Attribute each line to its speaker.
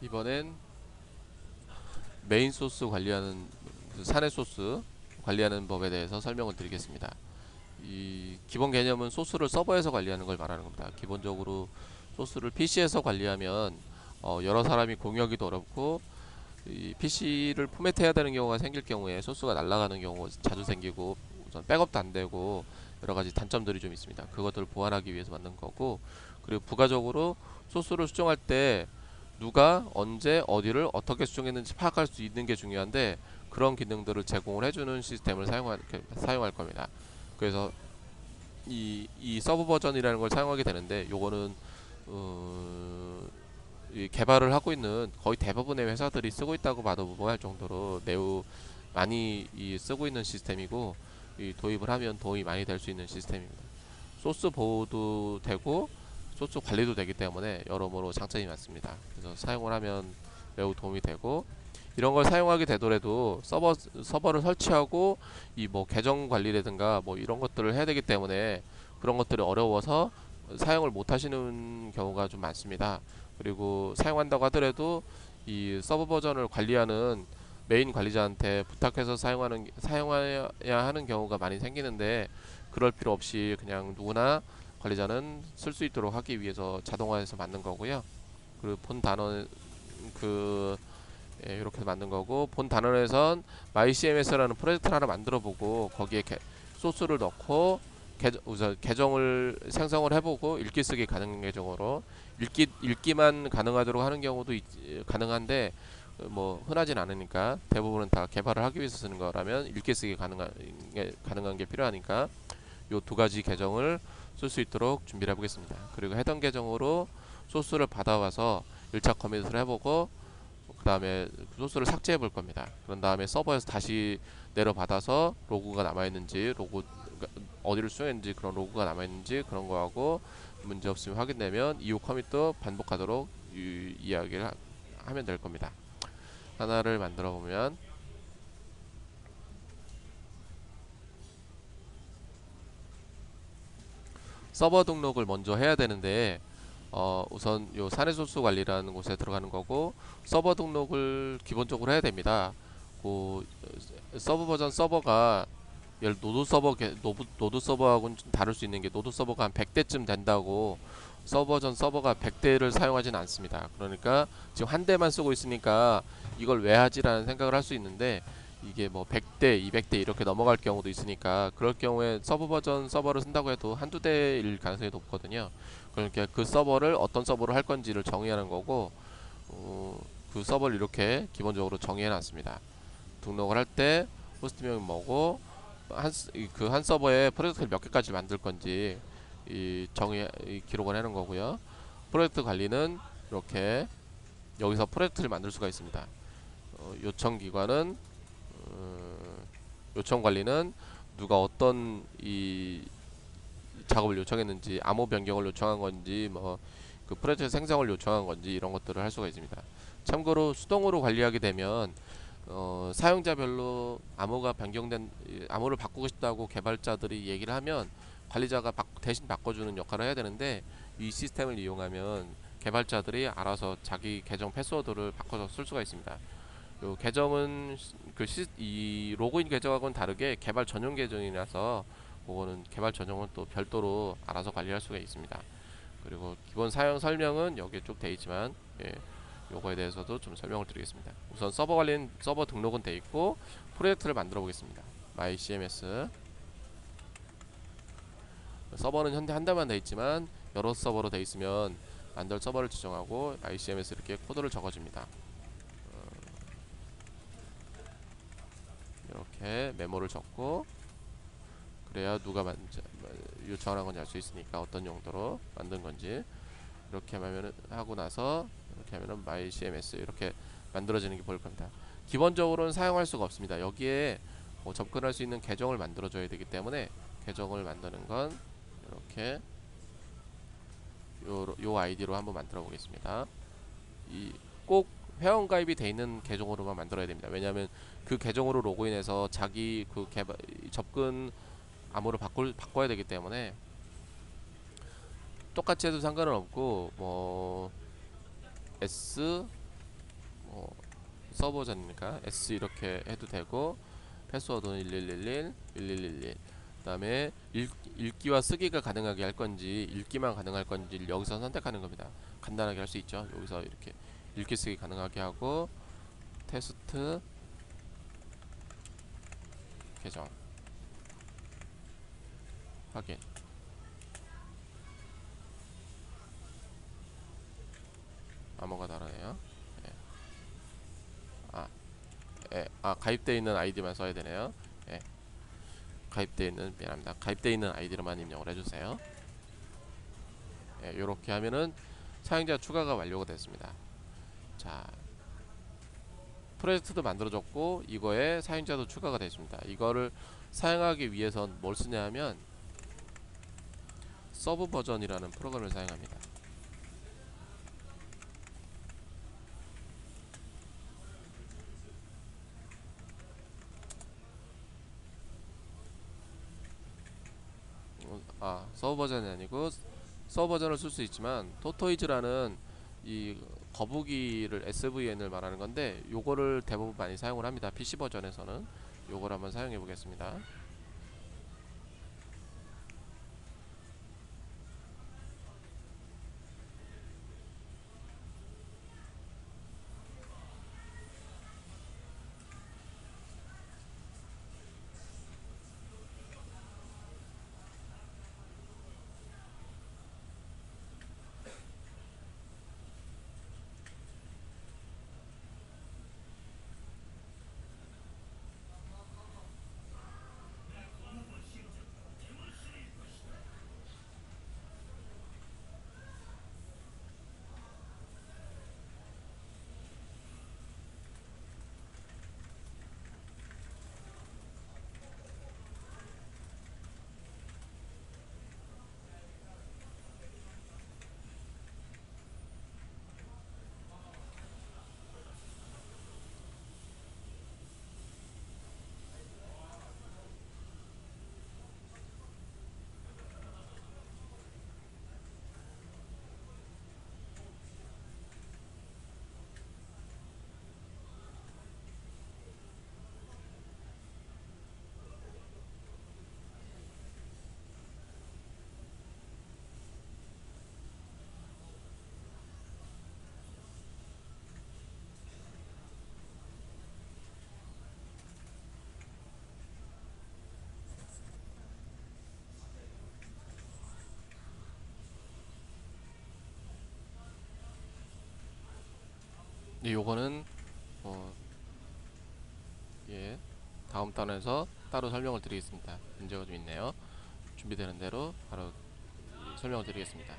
Speaker 1: 이번엔 메인 소스 관리하는 사내 소스 관리하는 법에 대해서 설명을 드리겠습니다. 이 기본 개념은 소스를 서버에서 관리하는 걸 말하는 겁니다. 기본적으로 소스를 PC에서 관리하면 여러 사람이 공유하기도 어렵고 이 PC를 포맷해야 되는 경우가 생길 경우에 소스가 날아가는 경우가 자주 생기고 우선 백업도 안 되고 여러 가지 단점들이 좀 있습니다. 그것들을 보완하기 위해서 만든 거고, 그리고 부가적으로 소스를 수정할 때 누가 언제 어디를 어떻게 수정했는지 파악할 수 있는 게 중요한데, 그런 기능들을 제공을 해주는 시스템을 사용할 겁니다. 그래서 이 서브 버전이라는 걸 사용하게 되는데, 요거는 이 개발을 하고 있는 거의 대부분의 회사들이 쓰고 있다고 봐도 무방할 정도로 매우 많이 쓰고 있는 시스템이고, 이 도입을 하면 도움이 많이 될 수 있는 시스템입니다. 소스 보호도 되고 소스 관리도 되기 때문에 여러모로 장점이 많습니다. 그래서 사용을 하면 매우 도움이 되고, 이런 걸 사용하게 되더라도 서버를 설치하고 이 뭐 계정 관리라든가 뭐 이런 것들을 해야 되기 때문에 그런 것들이 어려워서 사용을 못 하시는 경우가 좀 많습니다. 그리고 사용한다고 하더라도 이 서버 버전을 관리하는 메인 관리자한테 부탁해서 사용해야 하는 경우가 많이 생기는데, 그럴 필요 없이 그냥 누구나 관리자는 쓸 수 있도록 하기 위해서 자동화해서 만든 거고요. 그리고 본 단원 이렇게 만든 거고, 본 단원에선 MyCMS라는 프로젝트를 하나 만들어 보고 거기에 소스를 넣고 우선 계정을 생성을 해보고 읽기 쓰기 가능 계정으로 읽기만 가능하도록 하는 경우도 가능한데, 뭐 흔하진 않으니까 대부분은 다 개발을 하기 위해서 쓰는 거라면 읽기 쓰기 가능한 게 필요하니까 요 두 가지 계정을 쓸 수 있도록 준비를 해보겠습니다. 그리고 해당 계정으로 소스를 받아와서 1차 커밋을 해보고, 그 다음에 소스를 삭제해 볼 겁니다. 그런 다음에 서버에서 다시 내려받아서 로그가 남아있는지, 어디를 수행했는지, 그런 로그가 남아있는지 그런 거하고 문제 없으면 확인되면 이후 커밋도 반복하도록 이야기를 하면 될 겁니다. 하나를 만들어 보면, 서버 등록을 먼저 해야 되는데, 우선 요 사내 소스 관리라는 곳에 들어가는 거고, 서버 등록을 기본적으로 해야 됩니다. 그 서버 버전 서버가 노드 서버하고는 좀 다를 수 있는 게, 노드 서버가 한 100대쯤 된다고 서버 전 서버가 100대를 사용하지는 않습니다. 그러니까 지금 한 대만 쓰고 있으니까 이걸 왜 하지라는 생각을 할 수 있는데, 이게 뭐 100대, 200대 이렇게 넘어갈 경우도 있으니까, 그럴 경우에 서버 버전 서버를 쓴다고 해도 한두 대일 가능성이 높거든요. 그러니까 그 서버를 어떤 서버로 할 건지를 정의하는 거고, 그 서버를 이렇게 기본적으로 정의해 놨습니다. 등록을 할 때 호스트명이 뭐고, 그 한 서버에 프로젝트를 몇 개까지 만들 건지 기록을 해놓은 거고요. 프로젝트 관리는 이렇게 여기서 프로젝트를 만들 수가 있습니다. 요청 기관은 요청 관리는 누가 어떤 작업을 요청했는지, 암호 변경을 요청한 건지, 뭐 그 프로젝트 생성을 요청한 건지, 이런 것들을 할 수가 있습니다. 참고로 수동으로 관리하게 되면 사용자별로 암호를 바꾸고 싶다고 개발자들이 얘기를 하면 관리자가 대신 바꿔주는 역할을 해야 되는데, 이 시스템을 이용하면 개발자들이 알아서 자기 계정 패스워드를 바꿔서 쓸 수가 있습니다. 요 계정은 이 로그인 계정하고는 다르게 개발 전용 계정이라서, 그거는 개발 전용은 또 별도로 알아서 관리할 수가 있습니다. 그리고 기본 사용 설명은 여기에 쭉 돼 있지만, 요거에 대해서도 좀 설명을 드리겠습니다. 우선 서버 등록은 돼 있고, 프로젝트를 만들어 보겠습니다. MyCMS 서버는 현재 한 대만 돼 있지만 여러 서버로 돼 있으면 만들 서버를 지정하고 MyCMS 이렇게 코드를 적어줍니다. 이렇게 메모를 적고, 그래야 누가 요청하는 건지 알 수 있으니까 어떤 용도로 만든 건지. 이렇게 하고 나서 이렇게 하면은 MyCMS 이렇게 만들어지는 게 보일 겁니다. 기본적으로는 사용할 수가 없습니다. 여기에 뭐 접근할 수 있는 계정을 만들어 줘야 되기 때문에, 계정을 만드는 건 이렇게 요 아이디로 한번 만들어 보겠습니다. 꼭 회원가입이 돼 있는 계정으로만 만들어야 됩니다. 왜냐하면 그 계정으로 로그인해서 자기 접근 암호를 바꿔야 되기 때문에, 똑같이 해도 상관은 없고, 뭐 S 서버 버전이니까 S 이렇게 해도 되고, 패스워드는 1111 1111. 그다음에 읽기와 쓰기가 가능하게 할 건지 읽기만 가능할 건지 여기서 선택하는 겁니다. 간단하게 할 수 있죠. 여기서 이렇게 읽기 쓰기 가능하게 하고, 테스트 계정 확인. 암호가 다르네요. 예. 아, 예. 가입되어 있는 아이디만 써야 되네요. 예. 가입되어 있는, 미안합니다. 가입되어 있는 아이디로만 입력을 해주세요. 예, 요렇게 하면은 사용자 추가가 완료가 됐습니다. 자, 프로젝트도 만들어졌고 이거에 사용자도 추가가 됐습니다. 이거를 사용하기 위해선 뭘 쓰냐 하면 서브 버전이라는 프로그램을 사용합니다. 서브 버전이 아니고, 서브 버전을 쓸 수 있지만 토토이즈라는 이 거북이를 SVN을 말하는 건데, 요거를 대부분 많이 사용을 합니다. PC 버전에서는 요걸 한번 사용해 보겠습니다. 네, 요거는 예, 다음 단에서 따로 설명을 드리겠습니다. 문제가 좀 있네요. 준비되는 대로 바로 설명을 드리겠습니다.